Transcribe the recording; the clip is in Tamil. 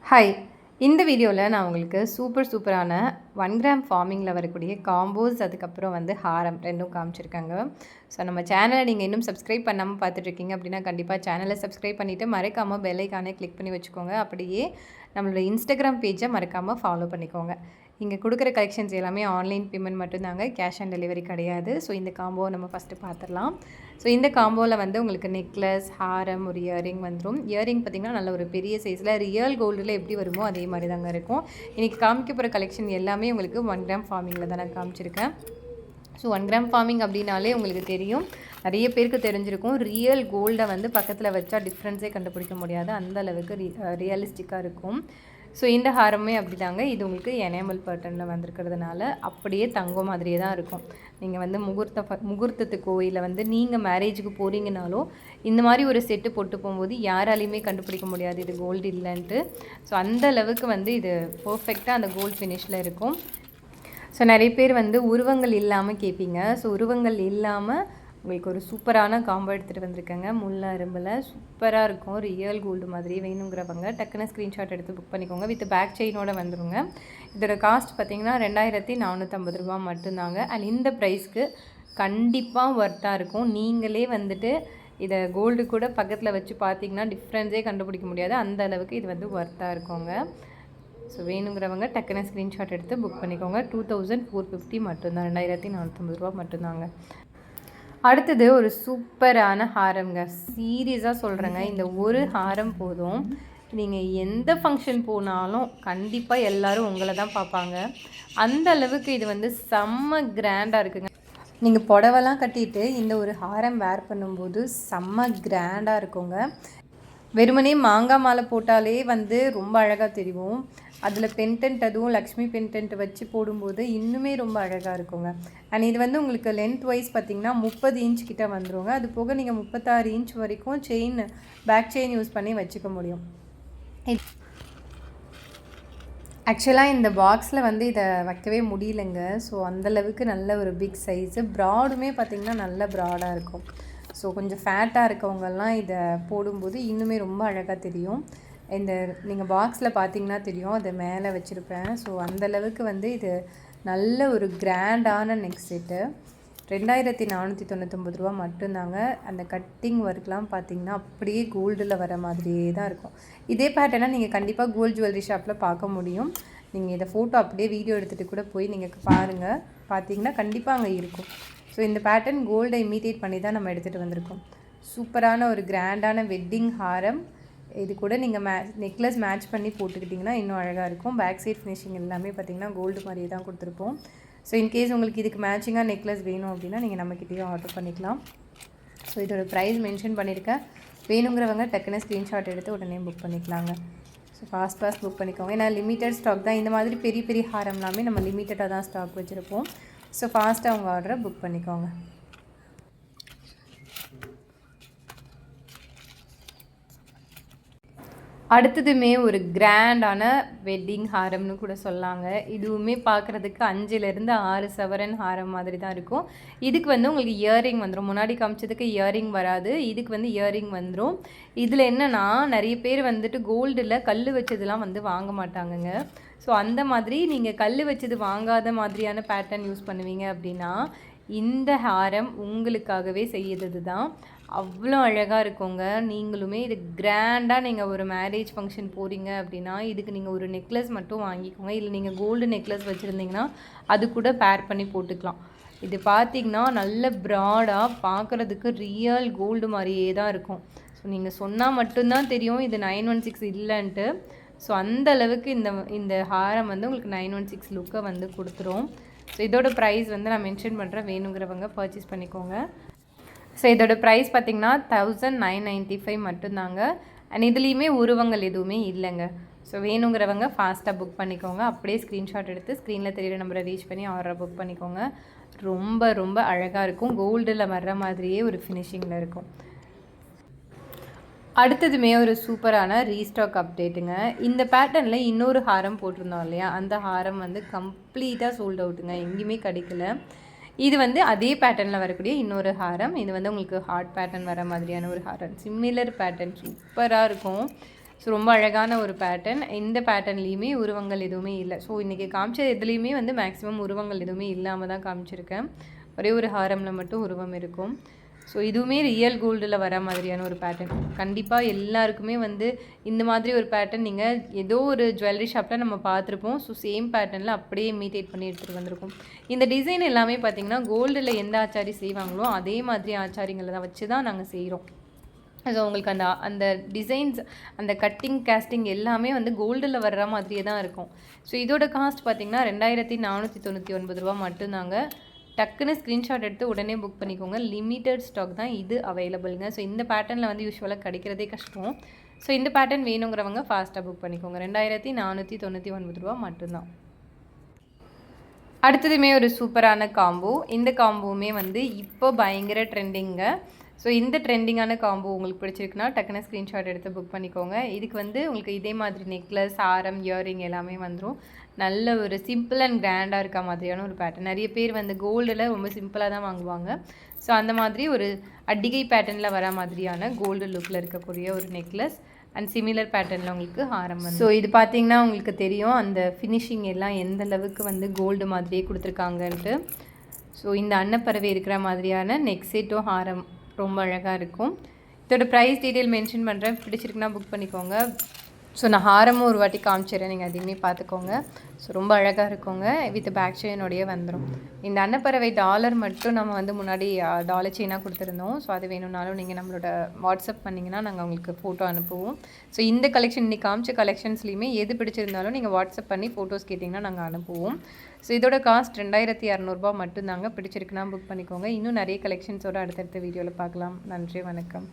ஹாய், இந்த வீடியோவில் நான் உங்களுக்கு சூப்பரான 1 கிராம் ஃபார்மிங்கில் வரக்கூடிய காம்போஸ், அதுக்கப்புறம் ஹாரம் ரெண்டும் காமிச்சிருக்காங்க. ஸோ நம்ம சேனலை நீங்கள் இன்னும் சப்ஸ்கிரைப் பண்ணாமல் பார்த்துட்ருக்கீங்க அப்படின்னா கண்டிப்பாக சேனலை சப்ஸ்கிரைப் பண்ணிவிட்டு மறக்காமல் பெல் ஐக்கானே கிளிக் பண்ணி வச்சுக்கோங்க. அப்படியே நம்மளோட இன்ஸ்டாகிராம் பேஜை மறக்காமல் ஃபாலோ பண்ணிக்கோங்க. இங்கே கொடுக்குற கலெக்ஷன்ஸ் எல்லாமே ஆன்லைன் பேமெண்ட் மட்டும்தாங்க, கேஷ் ஆன் டெலிவரி கிடையாது. ஸோ இந்த காம்போவை நம்ம ஃபஸ்ட்டு பார்த்துடலாம். ஸோ இந்த காம்போவில் உங்களுக்கு நெக்லஸ், ஹாரம், ஒரு இயரிங் வந்துடும். இயரிங் பார்த்திங்கன்னா நல்ல ஒரு பெரிய சைஸில் ரியல் கோல்டில் எப்படி வருமோ அதே மாதிரி தாங்க இருக்கும். இன்றைக்கி காமிக்க போகிற கலெக்ஷன் எல்லாமே உங்களுக்கு 1 கிராம் ஃபார்மிங்கில் தான் நான் காமிச்சிருக்கேன். ஸோ 1 கிராம் ஃபார்மிங் அப்படின்னாலே உங்களுக்கு தெரியும், நிறைய பேருக்கு தெரிஞ்சிருக்கும். ரியல் கோல்டை பக்கத்தில் வச்சா டிஃப்ரென்ஸே கண்டுபிடிக்க முடியாது, அந்த அளவுக்கு ரியலிஸ்டிக்காக இருக்கும். ஸோ இந்த ஹாரமே அப்படி தாங்க. இது உங்களுக்கு எனேமல் பேட்டர்னில் வந்திருக்கிறதுனால அப்படியே தங்கம் மாதிரியே தான் இருக்கும். நீங்கள் முகூர்த்தத்துக்கோ இல்லை நீங்கள் மேரேஜுக்கு போகிறீங்கனாலும் இந்த மாதிரி ஒரு செட்டு போட்டு போகும்போது யாராலையுமே கண்டுபிடிக்க முடியாது இது கோல்டு இல்லைன்ட்டு. ஸோ அந்த அளவுக்கு இது பர்ஃபெக்டாக அந்த கோல்டு ஃபினிஷில் இருக்கும். ஸோ நிறைய பேர் உருவங்கள் இல்லாமல் கேட்பீங்க. ஸோ உருவங்கள் இல்லாமல் உங்களுக்கு ஒரு சூப்பரான காம்போ எடுத்துகிட்டு வந்திருக்கேங்க. முல்லை அரும்பில் சூப்பராக இருக்கும், ரியல் கோல்டு மாதிரி. வேணுங்கிறவங்க டக்குன்னு ஸ்க்ரீன்ஷாட் எடுத்து புக் பண்ணிக்கோங்க. வித் பேக் செயினோட வந்துடுங்க. இதோட காஸ்ட் பார்த்திங்கன்னா 2450 ரூபா மட்டும்தாங்க. அண்ட் இந்த ப்ரைஸ்க்கு கண்டிப்பாக ஒர்த்தாக இருக்கும். நீங்களே இதை கோல்டு கூட பக்கத்தில் வச்சு பார்த்தீங்கன்னா டிஃப்ரென்ஸே கண்டுபிடிக்க முடியாது, அந்த அளவுக்கு இது ஒர்த்தாக இருக்குங்க. ஸோ வேணுங்கிறவங்க டக்குன்னு ஸ்க்ரீன்ஷாட் எடுத்து புக் பண்ணிக்கோங்க. 2450 மட்டும்தான், 2450 ரூபா மட்டும்தாங்க. அடுத்தது ஒரு சூப்பரான ஹாரம்ங்க. சீரியஸாக சொல்கிறேங்க, இந்த ஒரு ஹாரம் போதும். நீங்கள் எந்த ஃபங்க்ஷன் போனாலும் கண்டிப்பாக எல்லோரும் உங்களை தான் பார்ப்பாங்க. அந்த அளவுக்கு இது செம்ம கிராண்டாக இருக்குங்க. நீங்கள் புடவெல்லாம் கட்டிட்டு இந்த ஒரு ஹாரம் வேர் பண்ணும்போது செம்ம கிராண்டாக இருக்குங்க. வெறுமனே மாங்காய் மாலை போட்டாலே ரொம்ப அழகாக தெரியும். அதில் பென்டென்ட், அதுவும் லக்ஷ்மி பென்டென்ட் வச்சு போடும்போது இன்னுமே ரொம்ப அழகாக இருக்குங்க. அண்ட் இது உங்களுக்கு லென்த் வைஸ் பார்த்திங்கன்னா 30 இன்ச் கிட்ட வந்துடுங்க. அது போக நீங்கள் 36 இன்ச் வரைக்கும் செயின், பேக் செயின் யூஸ் பண்ணி வச்சுக்க முடியும். ஆக்சுவலாக இந்த பாக்ஸில் இதை வைக்கவே முடியலைங்க. ஸோ அந்தளவுக்கு நல்ல ஒரு பிக் சைஸு. ப்ராடுமே பார்த்திங்கன்னா நல்ல ப்ராடாக இருக்கும். ஸோ கொஞ்சம் ஃபேட்டாக இருக்கவங்கெல்லாம் இதை போடும்போது இன்னுமே ரொம்ப அழகாக தெரியும். இந்த நீங்கள் பாக்ஸில் பார்த்தீங்கன்னா தெரியும், அதை மேலே வச்சுருப்பேன். ஸோ அந்தளவுக்கு இது நல்ல ஒரு கிராண்டான நெக் செட்டு. 2499 ரூபா மட்டும்தாங்க. அந்த கட்டிங் ஒர்க்லாம் பார்த்திங்கன்னா அப்படியே கோல்டில் வர மாதிரியே தான் இருக்கும். இதே பேட்டர்னாக நீங்கள் கண்டிப்பாக கோல்டு ஜுவல்லரி ஷாப்பில் பார்க்க முடியும். நீங்கள் இதை ஃபோட்டோ அப்படியே வீடியோ எடுத்துகிட்டு கூட போய் நீங்கள் பாருங்கள், பார்த்தீங்கன்னா கண்டிப்பாக அங்கே இருக்கும். ஸோ இந்த பேட்டர்ன் கோல்டை இமிட்டேட் பண்ணி தான் நம்ம எடுத்துகிட்டு வந்திருக்கோம். சூப்பரான ஒரு கிராண்டான வெட்டிங் ஹாரம். இது கூட நீங்கள் நெக்லஸ் மேட்ச் பண்ணி போட்டுக்கிட்டிங்கன்னா இன்னும் அழகாக இருக்கும். பேக் சைட் ஃபினிஷிங் எல்லாமே பார்த்திங்கன்னா கோல்டு மாதிரியே தான் கொடுத்துருப்போம். ஸோ இன்கேஸ் உங்களுக்கு இதுக்கு மேட்சிங்காக நெக்லஸ் வேணும் அப்படின்னா நீங்கள் நம்மக்கிட்டேயும் ஆர்டர் பண்ணிக்கலாம். ஸோ இதோட ப்ரைஸ் மென்ஷன் பண்ணியிருக்கேன். வேணுங்கிறவங்க டக்குன்னு ஸ்க்ரீன்ஷாட் எடுத்து உடனே புக் பண்ணிக்கலாங்க. ஸோ ஃபாஸ்ட் புக் பண்ணிக்கோங்க. ஏன்னா லிமிட்டட் ஸ்டாக் தான். இந்த மாதிரி பெரிய பெரிய ஹாரம்லாமே நம்ம லிமிட்டடாக தான் ஸ்டாக் வச்சுருப்போம். ஸோ ஃபாஸ்ட்டாக உங்கள் ஆர்டரை புக் பண்ணிக்கோங்க. அடுத்ததுமே ஒரு கிராண்டான வெட்டிங் ஹாரம்னு கூட சொல்லாங்க. இதுவுமே பார்க்குறதுக்கு 5லேருந்து 6 சவரன் ஹாரம் மாதிரி தான் இருக்கும். இதுக்கு உங்களுக்கு இயரிங் வந்துடும். முன்னாடி காமிச்சதுக்கு இயரிங் வராது, இதுக்கு இயரிங் வந்துடும். இதில் என்னென்னா நிறைய பேர் கோல்டில் கல் வச்சதுலாம் வாங்க மாட்டாங்கங்க. ஸோ அந்த மாதிரி நீங்கள் கல் வச்சது வாங்காத மாதிரியான பேட்டர்ன் யூஸ் பண்ணுவீங்க அப்படின்னா இந்த ஹாரம் உங்களுக்காகவே செய்யறது தான். அவ்வளோ அழகாக இருக்குங்க. நீங்களுமே இது கிராண்டாக நீங்கள் ஒரு மேரேஜ் ஃபங்க்ஷன் போகிறீங்க அப்படின்னா இதுக்கு நீங்கள் ஒரு நெக்லஸ் மட்டும் வாங்கிக்கோங்க. இல்லை நீங்கள் கோல்டு நெக்லஸ் வச்சுருந்தீங்கன்னா அது கூட பேர் பண்ணி போட்டுக்கலாம். இது பார்த்திங்கன்னா நல்ல ப்ராடாக பார்க்குறதுக்கு ரியல் கோல்டு மாதிரியே தான் இருக்கும். ஸோ நீங்கள் சொன்னால் மட்டும்தான் தெரியும் இது 916 இல்லைன்ட்டு. ஸோ அந்த அளவுக்கு இந்த ஹாரம் உங்களுக்கு 916 லுக்கை கொடுத்துரும். ஸோ இதோட ப்ரைஸ் நான் மென்ஷன் பண்ணுறேன், வேணுங்கிறவங்க பர்ச்சேஸ் பண்ணிக்கோங்க. ஸோ இதோட ப்ரைஸ் பார்த்திங்கன்னா 1995 மட்டும்தாங்க. அண்ட் இதுலேயுமே உருவங்கள் எதுவுமே இல்லைங்க. ஸோ வேணுங்கிறவங்க ஃபாஸ்ட்டாக புக் பண்ணிக்கோங்க. அப்படியே ஸ்க்ரீன்ஷாட் எடுத்து ஸ்க்ரீனில் தெரியிற நம்பரை ரீச் பண்ணி ஆர்டரை புக் பண்ணிக்கோங்க. ரொம்ப ரொம்ப அழகாக இருக்கும். கோல்டில் வர்ற மாதிரியே ஒரு ஃபினிஷிங்கில் இருக்கும். அடுத்ததுமே ஒரு சூப்பரான ரீஸ்டாக் அப்டேட்டுங்க. இந்த பேட்டர்னில் இன்னொரு ஹாரம் போட்டிருந்தோம் இல்லையா, அந்த ஹாரம் கம்ப்ளீட்டாக சோல்ட் அவுட்டுங்க, எங்கேயுமே கிடைக்கல. இது அதே பேட்டர்னில் வரக்கூடிய இன்னொரு ஹாரம். இது உங்களுக்கு ஹார்ட் பேட்டர்ன் வர மாதிரியான ஒரு ஹாரம். சிமிலர் பேட்டர்ன் சூப்பராக இருக்கும். ஸோ ரொம்ப அழகான ஒரு பேட்டர்ன். இந்த பேட்டர்ன்லேயுமே உருவங்கள் எதுவுமே இல்லை. ஸோ இன்றைக்கி காமிச்ச எதுலேயுமே வந்து மேக்ஸிமம் உருவங்கள் எதுவுமே இல்லாமல் தான் காமிச்சிருக்கேன். ஒரே ஒரு ஹாரமில் மட்டும் உருவம் இருக்கும். ஸோ இதுவுமே ரியல் கோல்டில் வர மாதிரியான ஒரு பேட்டர்ன். கண்டிப்பாக எல்லாருக்குமே வந்து இந்த மாதிரி ஒரு பேட்டர்ன் நீங்கள் ஏதோ ஒரு ஜுவல்லரி ஷாப்பில் நம்ம பார்த்துருப்போம். ஸோ சேம் பேட்டர்னில் அப்படியே இமிட்டேட் பண்ணி எடுத்துகிட்டு வந்திருக்கோம். இந்த டிசைன் எல்லாமே பார்த்திங்கன்னா கோல்டில் எந்த ஆச்சாரி செய்வாங்களோ அதே மாதிரி ஆச்சாரிங்களை தான் வச்சு தான் நாங்கள் செய்கிறோம். ஸோ உங்களுக்கு அந்த அந்த டிசைன்ஸ், அந்த கட்டிங் கேஸ்டிங் எல்லாமே வந்து கோல்டில் வர்ற மாதிரியே தான் இருக்கும். ஸோ இதோட காஸ்ட் பார்த்திங்கன்னா 2499 ரூபா மட்டும்தாங்க. டக்குன்னு ஸ்க்ரீன்ஷாட் எடுத்து உடனே புக் பண்ணிக்கோங்க. லிமிட்டட் ஸ்டாக் தான் இது அவைலபிளுங்க. ஸோ இந்த பேட்டர்னில் வந்து யூஸ்வலாக கிடைக்கிறதே கஷ்டம். ஸோ இந்த பேட்டர்ன் வேணுங்கிறவங்க ஃபாஸ்ட்டாக புக் பண்ணிக்கோங்க. 2499 ரூபா மட்டும்தான். அடுத்ததுமே ஒரு சூப்பரான காம்போ. இந்த காம்போவுமே வந்து இப்போ பயங்கர ட்ரெண்டிங்க. ஸோ இந்த ட்ரெண்டிங்கான காம்போ உங்களுக்கு பிடிச்சிருக்குன்னா டக்குன்னு ஸ்க்ரீன்ஷாட் எடுத்து புக் பண்ணிக்கோங்க. இதுக்கு வந்து உங்களுக்கு இதே மாதிரி நெக்லஸ், ஆரம், இயரிங் எல்லாமே வந்துடும். நல்ல ஒரு சிம்பிள் அண்ட் கிராண்டாக இருக்க மாதிரியான ஒரு பேட்டர்ன். நிறைய பேர் வந்து கோல்டில் ரொம்ப சிம்பிளாக தான் வாங்குவாங்க. ஸோ அந்த மாதிரி ஒரு அட்டிகை பேட்டர்னில் வர மாதிரியான கோல்டு லுக்கில் இருக்கக்கூடிய ஒரு நெக்லஸ் அண்ட் சிமிலர் பேட்டர்னில் உங்களுக்கு ஹாரம் வந்து. ஸோ இது பார்த்திங்கன்னா உங்களுக்கு தெரியும் அந்த ஃபினிஷிங் எல்லாம் எந்த அளவுக்கு வந்து கோல்டு மாதிரியே கொடுத்துருக்காங்கன்ட்டு. ஸோ இந்த அன்னப்பறவை இருக்கிற மாதிரியான நெக் செட்டும் ஹாரம் ரொம்ப அழகாக இருக்கும். இதோட ப்ரைஸ் டீட்டெயில் மென்ஷன் பண்ணுறேன். பிடிச்சிருக்குன்னா புக் பண்ணிக்கோங்க. ஸோ நான் ஹாரமும் ஒரு வாட்டி காமிச்சிடுறேன், நீங்கள் அதையுமே பார்த்துக்கோங்க. ஸோ ரொம்ப அழகாக இருக்குங்க. வித் பேக் செயினோடையே வந்துடும். இந்த அன்னப்பறவை டாலர் மட்டும் நம்ம வந்து முன்னாடி டாலர் செயினாக கொடுத்துருந்தோம். ஸோ அது வேணும்னாலும் நீங்கள் நம்மளோட வாட்ஸ்அப் பண்ணிங்கன்னா நாங்கள் உங்களுக்கு ஃபோட்டோ அனுப்புவோம். ஸோ இந்த கலெக்ஷன் இன்றைக்கி காமிச்ச கலெக்ஷன்ஸ்லையுமே எது பிடிச்சிருந்தாலும் நீங்கள் வாட்ஸ்அப் பண்ணி ஃபோட்டோஸ் கேட்டிங்கன்னா நாங்கள் அனுப்புவோம். ஸோ இதோட காஸ்ட் 2200 மட்டும்தாங்க. பிடிச்சிருக்குன்னா புக் பண்ணிக்கோங்க. இன்னும் நிறைய கலெக்ஷன்ஸோடு அடுத்தடுத்த வீடியோவில் பார்க்கலாம். நன்றி, வணக்கம்.